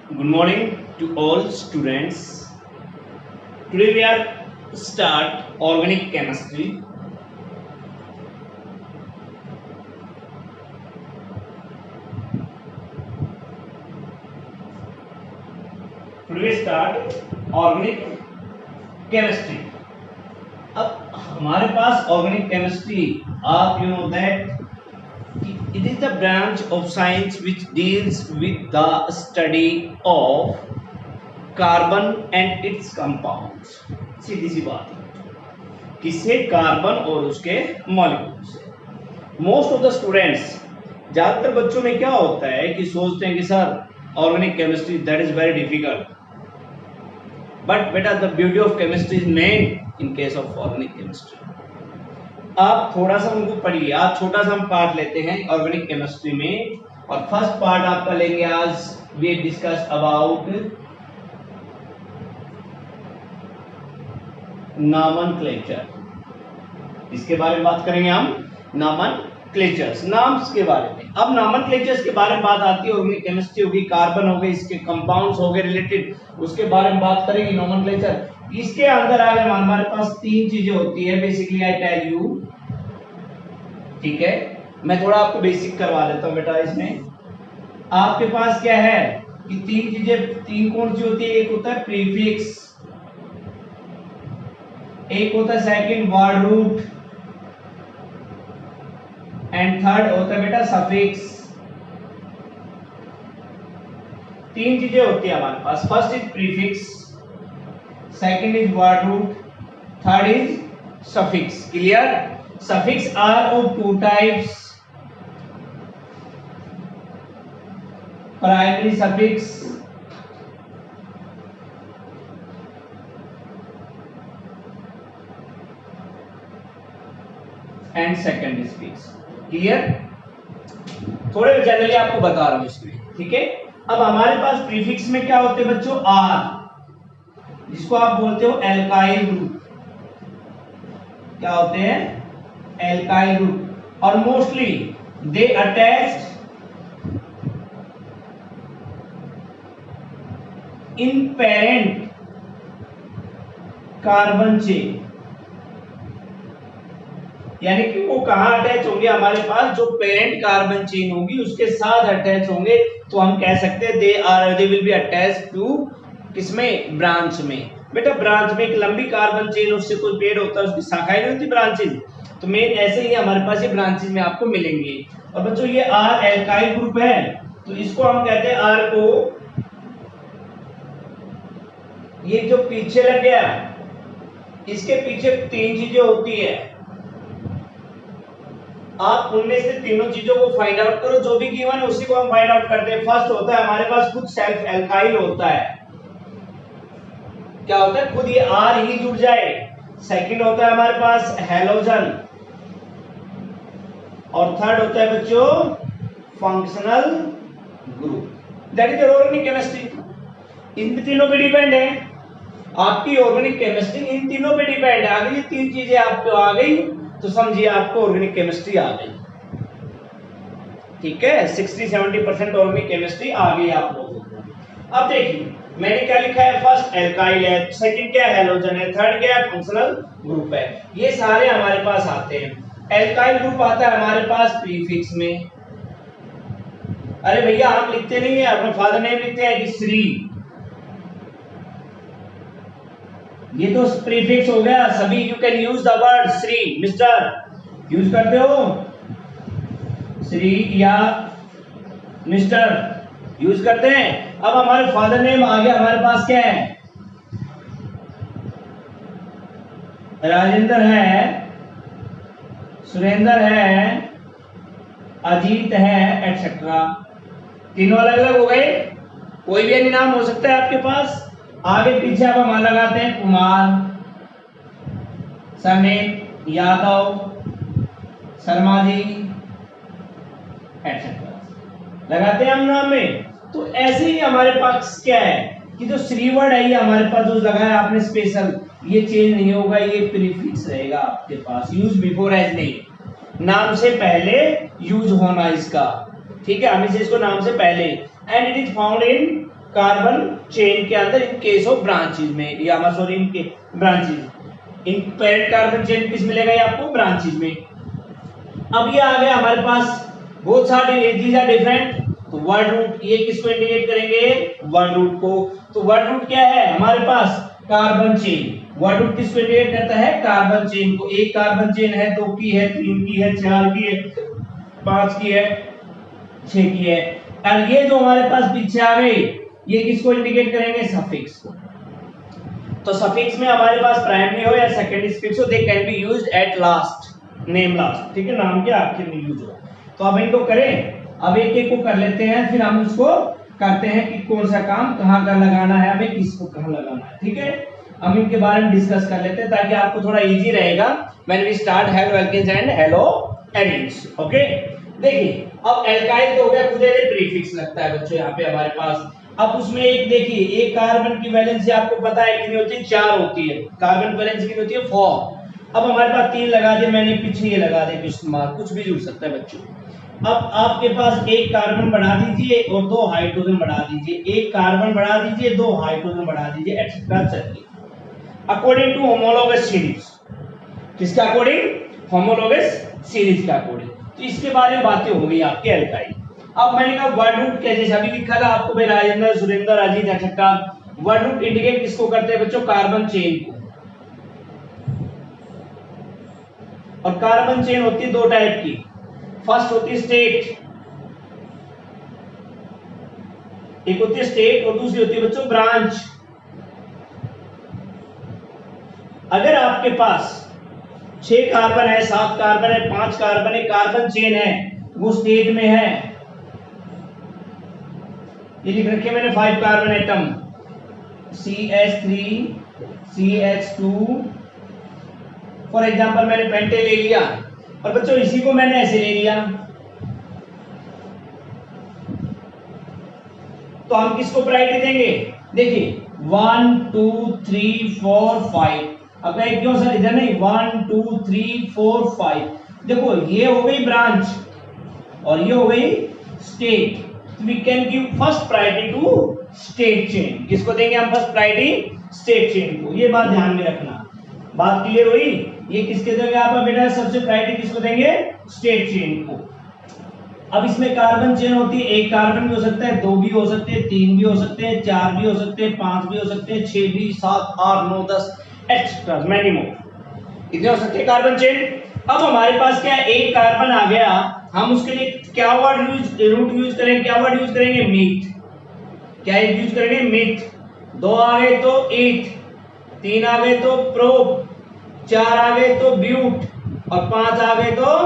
Good morning to all students. Today we are start organic chemistry. Today we start organic chemistry. अब हमारे पास organic chemistry, आप you know that it is the branch of science which deals with the study of carbon and its compounds. सीधी सी बात है, किससे? Carbon और उसके मॉलिक्यूल से। मोस्ट ऑफ द स्टूडेंट्स, ज्यादातर बच्चों में क्या होता है कि सोचते हैं कि sir organic chemistry that is very difficult, but बेटा the beauty of chemistry is main in case of organic chemistry. आप थोड़ा सा उनको पढ़िए। आज छोटा सा हम पार्ट लेते हैं ऑर्गेनिक केमिस्ट्री में, और फर्स्ट पार्ट आपका लेंगे आज वी डिस्कस अबाउट नॉमेनक्लेचर। इसके बारे में बात करेंगे हम, नॉमेनक्लेचर्स, नाम्स के बारे में। अब नॉमेनक्लेचर्स के बारे में बात आती है, ऑर्गेनिक केमिस्ट्री होगी, कार्बन हो गए, इसके कंपाउंड्स हो गए रिलेटेड, उसके बारे में बात करेंगे नॉमेनक्लेचर। इसके अंदर आ गए हमारे पास तीन चीजें होती है बेसिकली, आई टेल यू। ठीक है, मैं थोड़ा आपको बेसिक करवा देता हूं बेटा। इसमें आपके पास क्या है कि तीन चीजें, तीन कौन सी होती है? एक होता है प्रीफिक्स, एक होता है second word root, and third होता है बेटा सफिक्स। तीन चीजें होती है हमारे पास। First is prefix, second is word root, third is suffix. Clear? Suffix are of two types, primary suffix and second speech. Clear? थोड़े जनरली आपको बता रहा हूं इसमें। ठीक है, अब हमारे पास प्रीफिक्स में क्या होते हैं बच्चों? आर, जिसको आप बोलते हो एल्काइल ग्रुप। क्या होते हैं? Alkyl group. और mostly they attached in parent carbon chain, यानी कि वो कहां अटैच होंगे? हमारे पास जो पेरेंट कार्बन चेन होगी उसके साथ अटैच होंगे, तो हम कह सकते हैं they will be attached to किसमें? ब्रांच में। बेटा ब्रांच में एक लंबी कार्बन चेन, उससे कोई पेड़ होता है, उसकी शाखाएं नहीं होती ब्रांचेज, तो मेन ऐसे ही हमारे पास ये ब्रांचेज में आपको मिलेंगे। और बच्चों ये आर एल्काइल ग्रुप है, तो इसको हम कहते हैं आर को, ये जो पीछे लग गया, इसके पीछे तीन चीजें होती है, आप उनमें से तीनों चीजों को फाइंड आउट करो, जो भी गिवन है उसी को हम फाइंड आउट करते हैं। फर्स्ट होता है हमारे पास खुद सेल्फ एल्काइल होता है। क्या होता है? खुद ये आर ही जुड़ जाए। सेकंड होता है हमारे पास हैलोजन, और थर्ड होता है बच्चों functional group. That is organic chemistry. इन तीनों पे डिपेंड है आपकी ऑर्गेनिक केमिस्ट्री, इन तीनों पे डिपेंड है। अगर ये तीन चीजें आपको आ गई तो समझिए आपको ऑर्गेनिक केमिस्ट्री आ गई। ठीक है, 60-70% ऑर्गेनिक केमिस्ट्री आ गई आप लोगों को। अब देखिए मैंने क्या लिखा है, फर्स्ट एल्काइल है, सेकंड क्या है? हैलोजन है, थर्ड क्या है? फंक्शनल ग्रुप है। ये सारे हमारे पास आते हैं। एल्काइल ग्रुप आता है हमारे पास प्रीफिक्स में। अरे भैया हम लिखते नहीं है, अपना फादर नेम लिखते हैं कि श्री, ये तो प्रीफिक्स हो गया। सभी you can use the word Shri, mister use करते हो, श्री या मिस्टर यूज करते हैं। अब हमारे फादर नेम आ गया, हमारे पास क्या है? राजेंद्र है, सुरेंद्र है, अजीत है, एटसेट्रा। तीनों अलग अलग हो गए। कोई भी अन्य नाम हो सकता है आपके पास। आगे पीछे आप हम लगाते हैं कुमार, समीर, यादव, शर्मा जी, एटसेट्रा लगाते हैं हम नाम में। तो ऐसे ही हमारे पास क्या है कि जो श्री वर्ड है ये हमारे पास जो लगाया आपने स्पेशल, ये चेंज नहीं होगा, ये प्रीफिक्स रहेगा आपके पास। यूज बिफोर एज नहीं, नाम से पहले यूज होना इसका। ठीक है, हम इसे इसको नाम से पहले, and it is found in carbon chain के अंदर इन केस ऑफ ब्रांचेज में, या सॉरी इनके ब्रांचेज, इन पेरेंट कार्बन चेन किस मिलेगा ये आपको ब्रांचेज में। अब ये आ गया हमारे पास both side these are different, तो वर्ड रूट ये किसको इंडिकेट करेंगे, वर्ड रूट को। तो वर्ड रूट क्या है हमारे पास, कार्बन चेन। वर्ड रूट किसको इंडिकेट करता है, कार्बन चेन को। एक कार्बन चेन है, 2 की है, 3 की है, 4 की है, 5 की है, 6 की है। और ये जो हमारे पास पीछे आ गई ये किसको इंडिकेट करेंगे, सफिक्स को। तो सफिक्स में हमारे पास प्राइमरी हो या सेकेंडरी सफिक्स हो, they can be used at last, name last, ठीक है, नाम के आखिर में यूज हो। तो अब इनको करें, अब एक एक को कर लेते हैं, फिर हम उसको करते हैं कि कौन सा काम कहाँ का लगाना है, हमें किसको कहाँ लगाना है, ठीक है। हम इनके बारे में डिस्कस कर लेते हैं ताकि आपको थोड़ा इजी रहेगा when we start haloalkenes and haloarenes. Okay, देखिए अब एल्काइल तो हो गया, खुद प्रीफिक्स लगता है बच्चों यहाँ पे हमारे पास। अब उसमें एक देखिए, एक कार्बन की वैलेंसी आपको पता है कितनी होती है, 4 होती है, कार्बन वैलेंसी कितनी होती है, 4। अब हमारे पास 3 लगा दिए मैंने, पीछे ये लगा दे, कुछ भी जुड़ सकता है बच्चों। अब आपके पास एक कार्बन बढ़ा दीजिए और 2 हाइड्रोजन बढ़ा दीजिए, एक कार्बन बढ़ा दीजिए, 2 हाइड्रोजन बढ़ा दीजिए, एटसेट्रा चलिए अकॉर्डिंग टू होमोलोगस सीरीज। किसका अकॉर्डिंग, होमोलोगस सीरीज का अकॉर्डिंग। तो इसके बारे में बातें हो गई आपके एल्काइल। अब मैंने कहा वर्ड रूट क्या, जैसे अभी लिखा था आपको भाई Rajendra, Surendra, Ajit, etcetera. Word root indicate किसको करते हैं बच्चों, कार्बन चेन को। और कार्बन चेन होती है 2 टाइप की, फर्स्ट होती है स्टेट, एक होती है स्टेट और दूसरी होती है बच्चों ब्रांच। अगर आपके पास 6 कार्बन है, 7 कार्बन है, 5 कार्बन है, कार्बन चेन है, वो स्टेट में है, ये लिख रखे मैंने 5 carbon atom, CH3 CH2 for example मैंने पेंटे ले लिया, और बच्चों इसी को मैंने ऐसे ले लिया, तो हम किसको प्रायोरिटी देंगे, देखिए 1 2 3 4 5। अब क्यों सर इधर नहीं, 1 2 3 4 5, देखो ये हो गई ब्रांच और ये हो गई state. We can give first priority to state chain. किसको देंगे हम फर्स्ट प्रायोरिटी, स्टेट चेन को। ये बात ध्यान में रखना, बात क्लियर हुई। ये किसके देंगे आप बेटा, सबसे प्रायोरिटी किसको देंगे, स्टेट चेन को। अब इसमें कार्बन चेन होती है, एक कार्बन भी हो सकता है, 2 भी हो सकते हैं, 3 भी हो सकते हैं, 4 भी हो सकते हैं, 5 भी हो सकते हैं, 6 भी, 7 8 9 10 एक्स्ट्रा मैनी मोर, इतने हो सकते हैं कार्बन चेन। अब हमारे पास क्या है, एक कार्बन आ गया, हम उसके लिए क्या वर्ड रूट यूज करेंगे, क्या वर्ड यूज करेंगे, मीथ। क्या यूज करेंगे, मीथ। 2 आ गए तो ईथ, 3 आ गए तो प्रोप, 4 आ गए तो ब्यूट, और 5 आ गए तो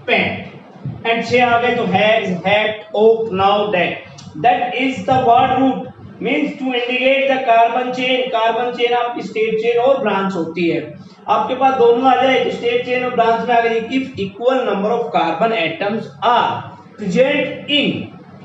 पेंट, एंड 6 आ गए तो hex, hept, oct, non, dec. That is the word root, means to indicate the carbon chain. Carbon chain आपकी स्टेट चेन और ब्रांच होती है। आपके पास दोनों आ जाए तो स्टेट चेन और ब्रांच में आ गई, if equal number of carbon atoms are present in,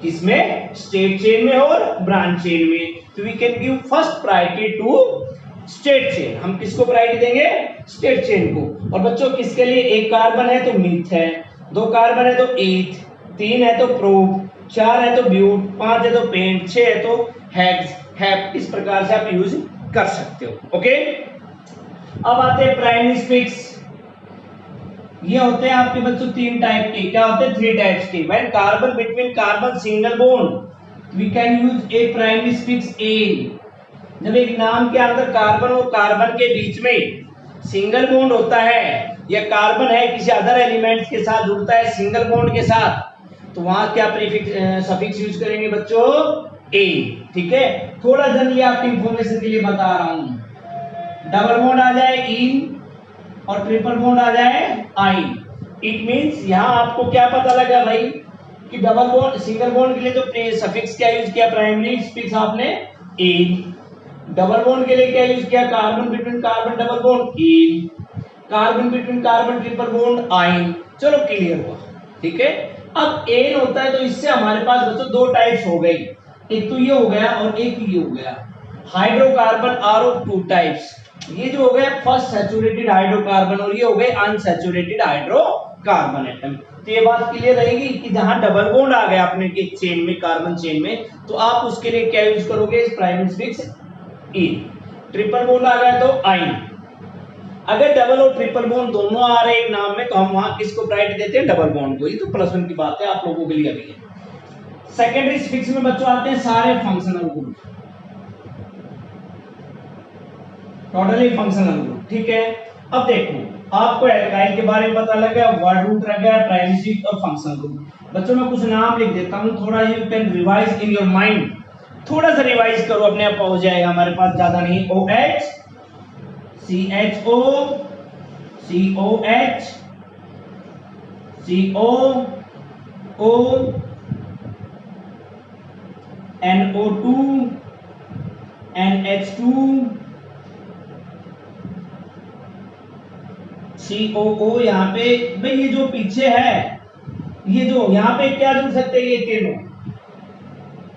किसमें, स्टेट चेन में और ब्रांच चेन में, तो we can give first priority to state chain. हम किसको प्रायोरिटी देंगे, स्टेट चेन को। और बच्चों किसके लिए, एक कार्बन है तो मीथ है, 2 कार्बन है तो ईथ, 3 है तो प्रोप, 4 है तो ब्यूट, 5 है तो पेंट, 6 है तो हेक्स, हेप। इस प्रकार से आप यूज कर सकते हो। ओके, अब आते हैं प्राइमरी सफिक्स। ये होते हैं आपके बच्चों 3 टाइप के। क्या होते हैं, 3 टाइप्स के। When carbon between carbon single bond we can use a primary suffix ane. जब एक नाम के अंदर कार्बन और कार्बन के बीच में सिंगल बॉन्ड होता है, या कार्बन है किसी अदर एलिमेंट्स के साथ जुड़ता है सिंगल बॉन्ड के साथ, तो वहां क्या प्रीफिक्स सफिक्स यूज करेंगे बच्चों, ए। ठीक है, थोड़ा जनरली आपकी इंफॉर्मेशन के लिए बता रहा हूं। डबल बॉन्ड आ जाए इन और ट्रिपल बॉन्ड आ जाए आइन। इट मींस यहां आपको क्या पता लगा भाई कि डबल बॉन्ड, सिंगल बॉन्ड के लिए तो सफिक्स क्या यूज किया, प्राइमरी सफिक्स आपने इन। डबल बॉन्ड के लिए क्या यूज किया, carbon between carbon double bond in, carbon between carbon triple bond आइन। चलो क्लियर हुआ, ठीक है। अब एन होता है तो इससे हमारे पास बच्चों 2 टाइप्स हो गई, एक तो ये हो गया और एक ये हो गया। Hydrocarbon are of 2 types. ये जो हो गया फर्स्ट सैचुरेटेड हाइड्रोकार्बन और ये हो गए अनसैचुरेटेड हाइड्रोकार्बन। Carbon atom. तो ये बात क्लियर रहेगी कि जहां डबल बॉन्ड आ गया अपने के चेन में, कार्बन चेन में, तो आप उसके लिए क्या यूज करोगे, primary suffix e. Triple bond आ गया तो आइन। अगर डबल और ट्रिपल बॉन्ड दोनों आ रहे एक नाम में, तो हम वहां किसको प्रायोरिटी देते हैं, डबल बॉन्ड को। ये तो प्लस वन की बात है, आप लोगों के लिए अभी है। सेकेंडरी सफिक्स में बच्चों आते हैं सारे functional group, totally functional group, ठीक है। अब देखो, आपको एल्काइल के बारे में पता लग गया, वर्ड रूट रह गया, प्राइमरी सफिक्स और फंक्शनल ग्रुप। बच्चों मैं कुछ नाम लिख देता हूं, थोड़ा you can revise in your mind, थोड़ा सा रिवाइज करो, अपने आप हो जाएगा, हमारे पास ज्यादा नहीं। OH, CHO, COH, COO, NO2, NH2, COO। यहाँ पे भाई ये जो पीछे है, ये जो यहाँ पे क्या जुड़ सकते हैं, ये तीनों,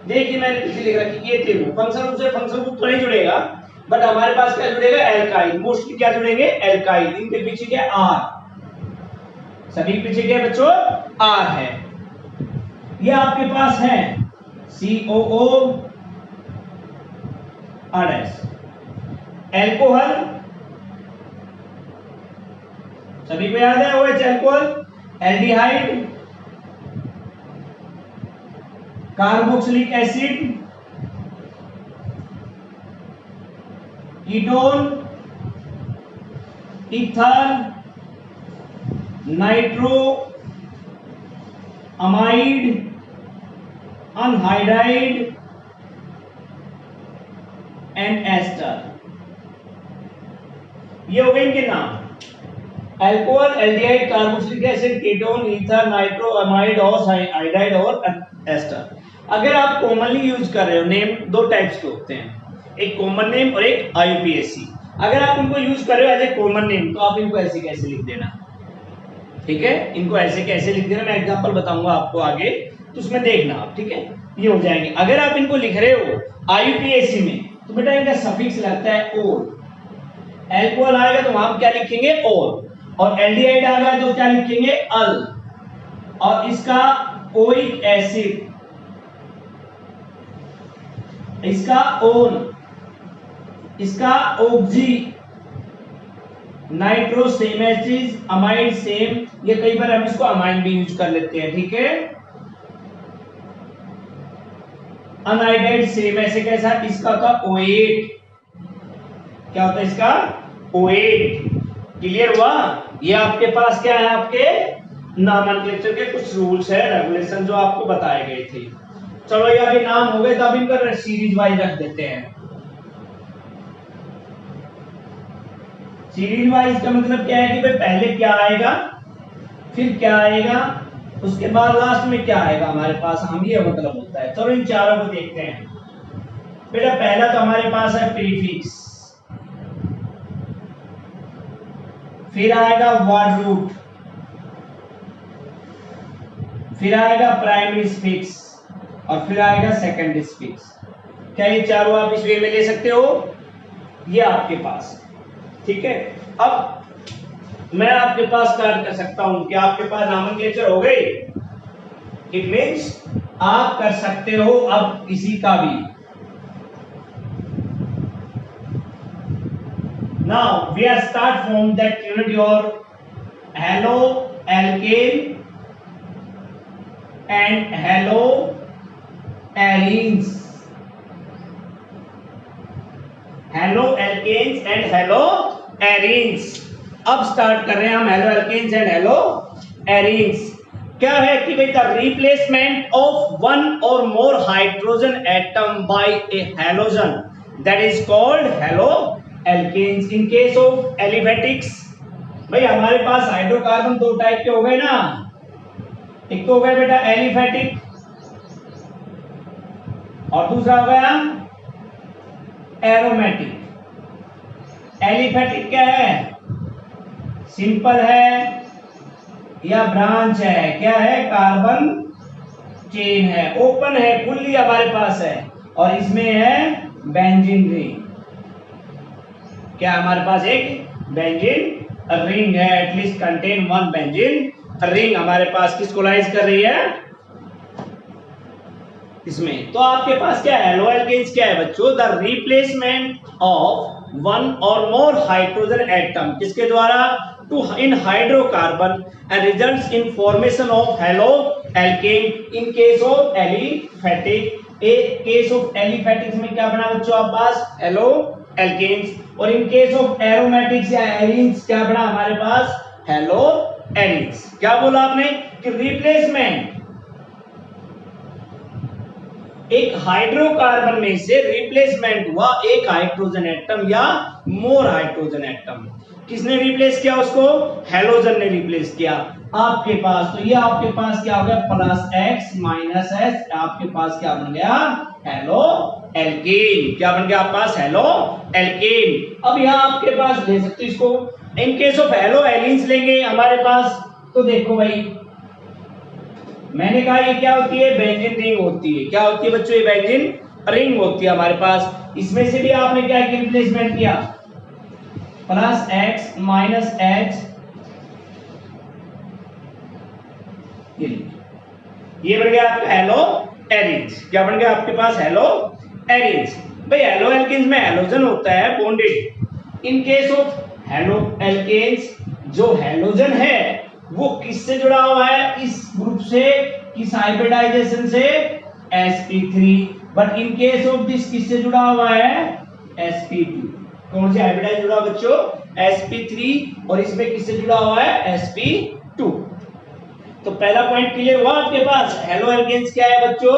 देखिए मैंने पीछे लिख रखा है ये तीनों। फंक्शन से फंक्शन ग्रुप तो नहीं जुड़ेगा, बट हमारे पास क्या जुड़ेगा, एल्काइल। मोस्टली क्या जुड़ेंगे, एल्काइल। इनके पीछे क्या, R, सभी पीछे क्या बच्चों, R है। ये आपके पास है COO, RS। एल्कोहल सभी को याद है, OH alcohol. Aldehyde, carboxylic acid, ketone, ether, nitro amide, anhydride and ester. ये हो गए इनके नाम, alcohol, aldehyde, carboxylic acid, ketone, ether, nitro amide और हाइड्राइड और एस्टर। अगर आप कॉमनली यूज कर रहे हो, नेम दो टाइप्स के होते हैं, एक कॉमन नेम और एक IUPAC। अगर आप उनको यूज कर रहे हो एज ए कॉमन नेम, तो आप इनको ऐसे कैसे लिख देना, ठीक है, इनको ऐसे कैसे लिख देना, मैं एग्जांपल बताऊंगा आपको आगे, तो उसमें देखना आप, ठीक है, ये हो जाएंगे। अगर आप इनको लिख रहे हो IUPAC में, तो बेटा इनका सफिक्स लगता है और। एल्कोहल आएगा तो वहां क्या लिखेंगे, और एल्डिहाइड आ गया तो क्या लिखेंगे, अल, और इसका ओइक एसिड, इसका ओन, इसका oxy, nitro same acid, amide same. ये कई बार हम इसको अमाइन भी यूज कर लेते हैं, ठीक है। अनहाइड्राइड सेम, ऐसे कैसा, इसका का OH, क्या होता है इसका, OH। क्लियर हुआ। ये आपके पास क्या है, आपके नॉमेनक्लेचर के कुछ रूल्स है, रेगुलेशन जो आपको बताए गए थे। चलो ये अभी नाम हो गए, तो अब इनका सीरीज वाइज रख देते हैं। सीरीज वाइज का मतलब क्या है कि भाई पहले क्या आएगा, फिर क्या आएगा, उसके बाद लास्ट में क्या आएगा हमारे पास, हम ये मतलब होता है। चलो इन चारों को देखते हैं। बेटा पहला तो हमारे पास है प्रीफिक्स, फिर आएगा वर्ड रूट, फिर आएगा प्राइमरी सफिक्स, और फिर आएगा सेकेंडरी सफिक्स। क्या ये चारों आप इस वे में ले सकते हो, ये आपके पास, ठीक है। अब मैं आपके पास स्टार्ट कर सकता हूं कि आपके पास नॉमेनक्लेचर हो गई, इट मींस आप कर सकते हो अब किसी का भी। Now we are start from that unit your halo alkane and halo arenes, halo alkanes and halo arenes। अब स्टार्ट कर रहे हैं हम halo alkanes and halo arenes। क्या है कि भाई द रिप्लेसमेंट ऑफ वन और more hydrogen atom by a halogen, that is called haloalkanes. In case of aliphatics, भाई हमारे पास हाइड्रोकार्बन दो टाइप के हो गए ना, एक तो हो गया बेटा एलिफेटिक, और दूसरा हो गया एरोमेटिक। एलिफेटिक क्या है, सिंपल है या ब्रांच है, क्या है, कार्बन चेन है, ओपन है, फुल्ली हमारे पास है, और इसमें है बेंजीन रिंग। क्या हमारे पास एक बेंजीन रिंग है, at least contain one benzene ring हमारे पास किसको लाइज कर रही है, इसमें। तो आपके पास क्या है, हेलो एल्केन्स क्या है बच्चों, द रिप्लेसमेंट ऑफ वन और मोर हाइड्रोजन एटम किसके द्वारा, to in hydrocarbon and results in formation of halo alkane in case of aliphatic. एक केस ऑफ एलिफेटिक्स में क्या बना बच्चों आप पास, हेलो एल्केन्स, और इन केस ऑफ एरोमेटिक्स या एलिन्स क्या बना हमारे पास, हेलो एलिन्स। क्या बोला आपने कि रिप्लेसमेंट एक हाइड्रोकार्बन में से रिप्लेसमेंट हुआ एक हाइड्रोजन एटम या मोर हाइड्रोजन एटम, किसने रिप्लेस किया उसको, हेलोजन ने रिप्लेस किया आपके पास। तो ये आपके पास क्या हो गया, प्लस एक्स माइनस एस, आपके पास क्या बन गया, हेलो एल्केन। क्या बन गया आपके पास, हेलो एल्केन। अब यहां आपके पास ले सकते हो इसको। इन केस ऑफ हेलो एलिन्स लेंगे हमारे पास, तो देखो भाई मैंने कहा ये क्या होती है, बेंजीन रिंग होती है। क्या होती है बच्चों, ये बेंजीन रिंग होती है हमारे पास। इसमें से भी आपने क्या रिप्लेसमेंट किया, प्लस एक्स माइनस एच, ये बन गया आपका हेलो एलिन्स। क्या बन गया आपके पास, हेलो एलिन्स। भाई हेलो एल्केन्स में हेलोजन होता है bonded. In case of halo alkanes जो हेलोजन है वो किससे जुड़ा हुआ है, इस ग्रुप से, किस हाइब्रिडाइजेशन से, sp3। But in case of this किससे जुड़ा हुआ है, sp2। कौन से हाइब्रिडाइज जुड़ा बच्चों, sp3, और इसमें किससे जुड़ा हुआ है, sp2। तो पहला पॉइंट क्लियर हुआ आपके पास। हेलो एल्केन्स क्या है बच्चों,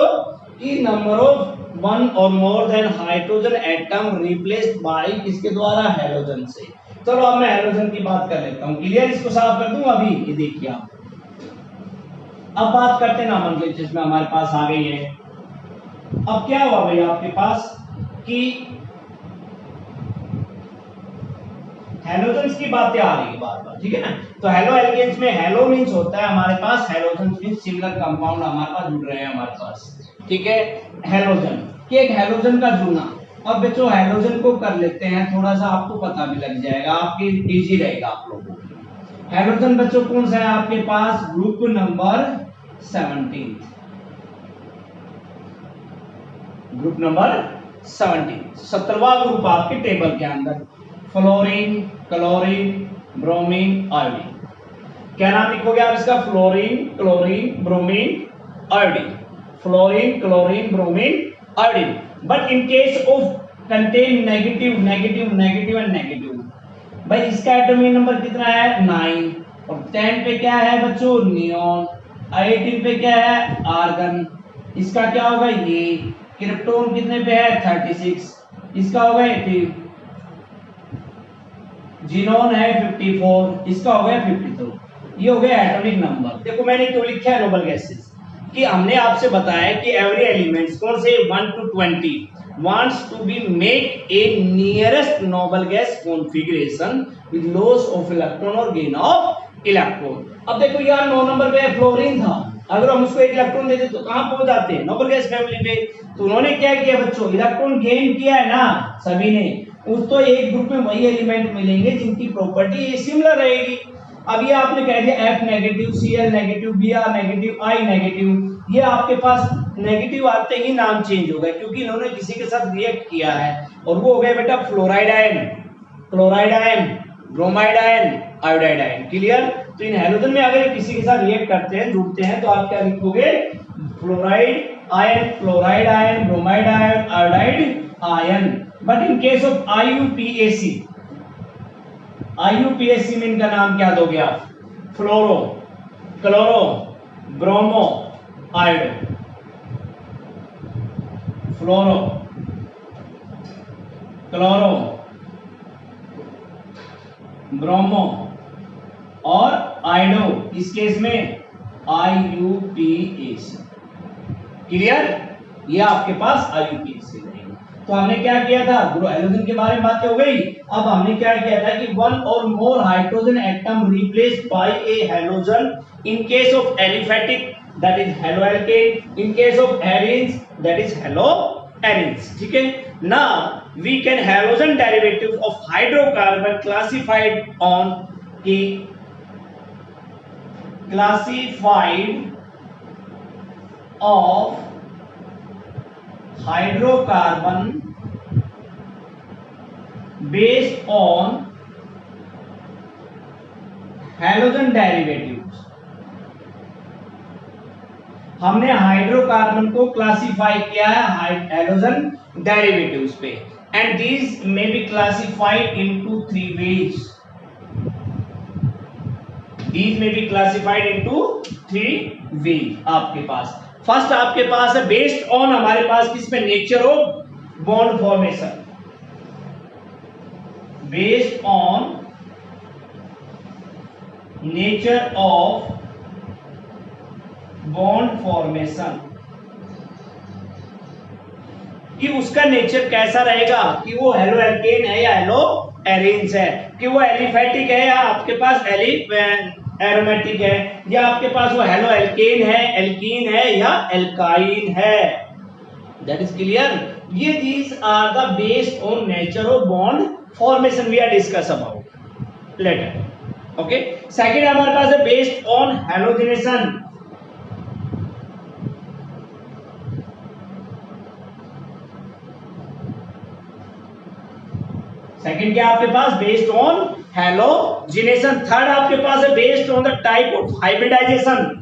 कि नंबर ऑफ वन और more than hydrogen atom replaced bye किसके द्वारा, हेलोजन से। चलो अब मैं हेलोजन की बात कर लेता हूं, क्लियर, इसको साफ कर दूं अभी। ये देखिए आप, अब बात करते हैं नॉमेनक्लेचर में, हमारे पास आ गई है। अब क्या हुआ भाई आपके पास कि हेलोजन्स की बातें आ रही है बार बार, ठीक है ना। तो हेलो एल्केन्स में हेलो मींस होता है हमारे पास, हेलोजन मींस सिमिलर कंपाउंड हमारे पास जुड़ रहे हैं हमारे पास, ठीक है। हेलोजन कि एक हेलोजन का जुड़ना। अब बच्चों हेलोजन को कर लेते हैं, थोड़ा सा आपको पता भी लग जाएगा, आपके इजी रहेगा आप लोगों को। हेलोजन बच्चों कौन सा है आपके पास, ग्रुप नंबर 17, ग्रुप नंबर 17, 17वां ग्रुप आपके टेबल के अंदर। Fluorine, chlorine, bromine, iodine. क्या नाम लिखोगे आप इसका, fluorine, chlorine, bromine, iodine. Fluorine, chlorine, bromine, iodine. But in case of contain negative negative negative and negative, भाई इसका एटॉमिक नंबर कितना है, 9, और 10 पे क्या है बच्चों, नियॉन, 18 पे क्या है, आर्गन। इसका क्या होगा, ये क्रिप्टोन कितने पे है, 36, इसका होगा 80, जीनोन है 54, इसका हो गया 52। ये हो गया एटॉमिक नंबर। देखो मैंने क्यों लिखा है नोबल गैसेस, कि हमने आपसे बताया कि एवरी एलिमेंट्स कौन से 1 to 20 wants to be make a nearest noble gas configuration with loss of electron or gain of electron। अब देखो यार 9 नंबर पे फ्लोरीन था, अगर हम उसको एक इलेक्ट्रॉन दे दे तो कहां पहुंच जाते हैं, नोबल गैस फैमिली पे। तो उन्होंने क्या किया बच्चों, इलेक्ट्रॉन गेन किया है ना सभी ने, उस तो एक ग्रुप में वही एलिमेंट मिलेंगे जिनकी प्रॉपर्टी सिमिलर रहेगी। अब ये आपने कह दिया F negative, Cl negative, Br negative, I negative, ये आपके पास नेगेटिव आते ही नाम चेंज हो गए क्योंकि इन्होंने किसी के साथ रिएक्ट किया है, और वो हो गए बेटा fluoride ion, chloride ion, bromide ion, iodide ion. Clear. तो इन हेलोजन में अगर किसी के साथ रिएक्ट करते हैं, जुड़ते हैं, तो आप क्या लिखोगे, fluoride ion, chloride ion, bromide ion, iodide ion. But in case of IUPAC, IUPAC में इनका नाम क्या दोगे आप, फ्लोरो, क्लोरो, ब्रोमो, आयोडो, फ्लोरो, क्लोरो, ब्रोमो और आयोडो। इस केस में IUPAC। क्लियर, ये आपके पास IUPAC रहेगा। तो हमने क्या किया था, हेलोजन के बारे में बात हो गई। अब हमने क्या किया था कि वन और more hydrogen atom replaced by a halogen in case of aliphatic that is halo alkane, in case of arenes that is halo arenes. ठीक है। Now we can halogen derivative of hydrocarbon classified on की classified of hydrocarbon based on halogen derivatives। हमने hydrocarbon को classify किया है halogen derivatives पे, and these may be classified into three ways. These may be classified into three ways। आपके पास first आपके पास है बेस्ड ऑन, हमारे पास किसमें, nature of bond formation, based on nature of bond formation, कि उसका नेचर कैसा रहेगा, कि वो हेलो एल्केन है या हेलो एरेन्स है, कि वो एलिफेटिक है या आपके पास एरोमेटिक है, या आपके पास वो हेलो एल्केन है, एल्कीन है या एल्काइन है। That is clear. ये these are the based on nature of bond formation we are discuss about later. Okay, second हमारे पास है बेस्ड ऑन हैलोजिनेशन। सेकंड क्या आपके पास, बेस्ड ऑन हैलोजिनेशन। थर्ड आपके पास है based on the type of hybridization.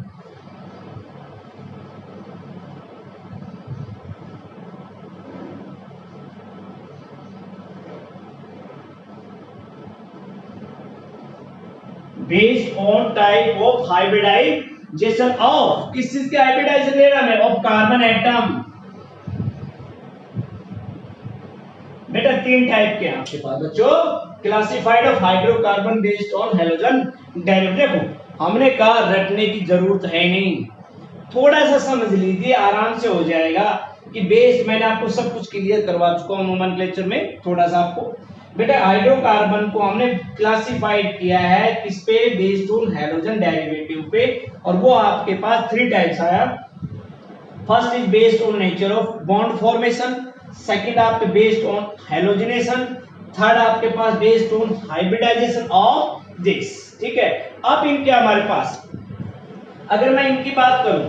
Based on type of hybridization of, किस चीज के हाइब्रिडाइजेशन ले रहा है, ऑफ कार्बन एटम। बेटा तीन टाइप के आपके पास बच्चों, classified of hydrocarbon based on halogen derivative. देखो हमने कहा रटने की जरूरत है नहीं, थोड़ा सा समझ लीजिए, आराम से हो जाएगा। कि बेस मैंने आपको सब कुछ क्लियर करवा चुका हूं नोमेनक्लेचर में, थोड़ा सा आपको बेटा हाइड्रोकार्बन को हमने क्लासिफाइड किया है किस पे, बेस्ड ऑन हैलोजन डेरिवेटिव पे, और वो आपके पास थ्री टाइप्स आया। First is based on nature of bond formation, second आपके बेस्ड ऑन हैलोजिनेशन, थर्ड आपके पास based on hybridization of this. ठीक है, अब इनके हमारे पास अगर मैं इनकी बात करूं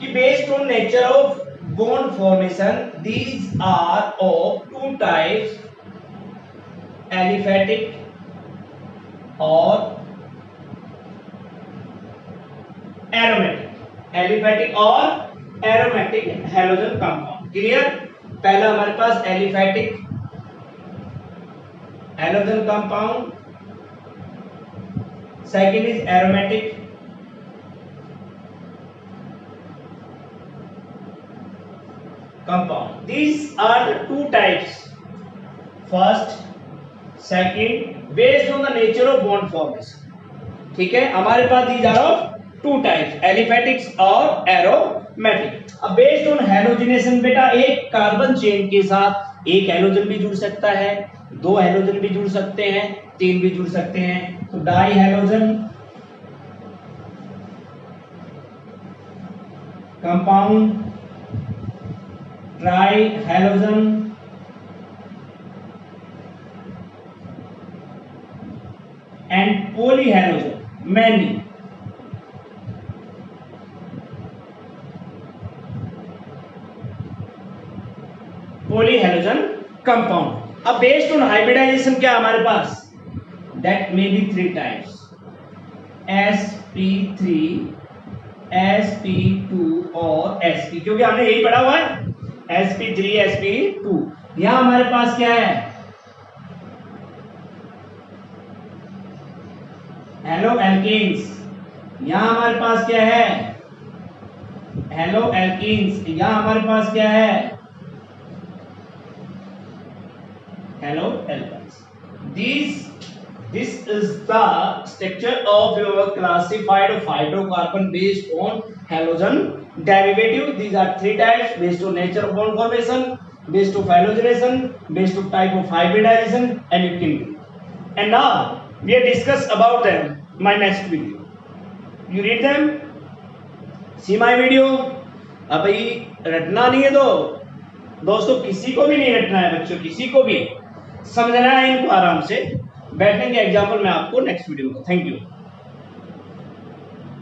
कि based on nature of bond formation, these are of two types, aliphatic और एरोमेटिक। एलिफेटिक और एरोमेटिक हैलोजन कंपाउंड। क्लियर। पहला हमारे पास aliphatic halogen compound, second is aromatic compound। These are the two types, first, second, based on the nature of bond formation। ठीक है, हमारे पास these are of two types, एलिफेटिक्स और aromatic. अब based on halogenation बेटा एक कार्बन चेन के साथ एक हैलोजन भी जुड़ सकता है, दो हैलोजन भी जुड़ सकते हैं, तीन भी जुड़ सकते हैं। तो di halogen compound, tri halogen, and poly halogen, many. Poly halogen compound. अब बेस्ड ऑन हाइब्रिडाइजेशन क्या हमारे पास, that may be three types, sp3, sp2 और sp, क्योंकि हमने यही पढ़ा हुआ है sp3 sp2। यहां हमारे पास क्या है, हेलो एल्केन्स। यहां हमारे पास क्या है, हेलो एल्केन्स। यहां हमारे पास क्या है, halo alkanes. This is the structure of your classified of hydrocarbon based on halogen derivative. These are three types based on nature of bond formation, based of halogenation, based of type of hybridization, and you can do. And now we are discuss about them. My next video. You read them. See my video. अब ये रटना नहीं है तो दोस्तों, किसी को भी नहीं रटना है बच्चों, किसी को भी समझना है इनको आराम से। बैठने के एग्जाम्पल मैं आपको नेक्स्ट वीडियो में। Thank you.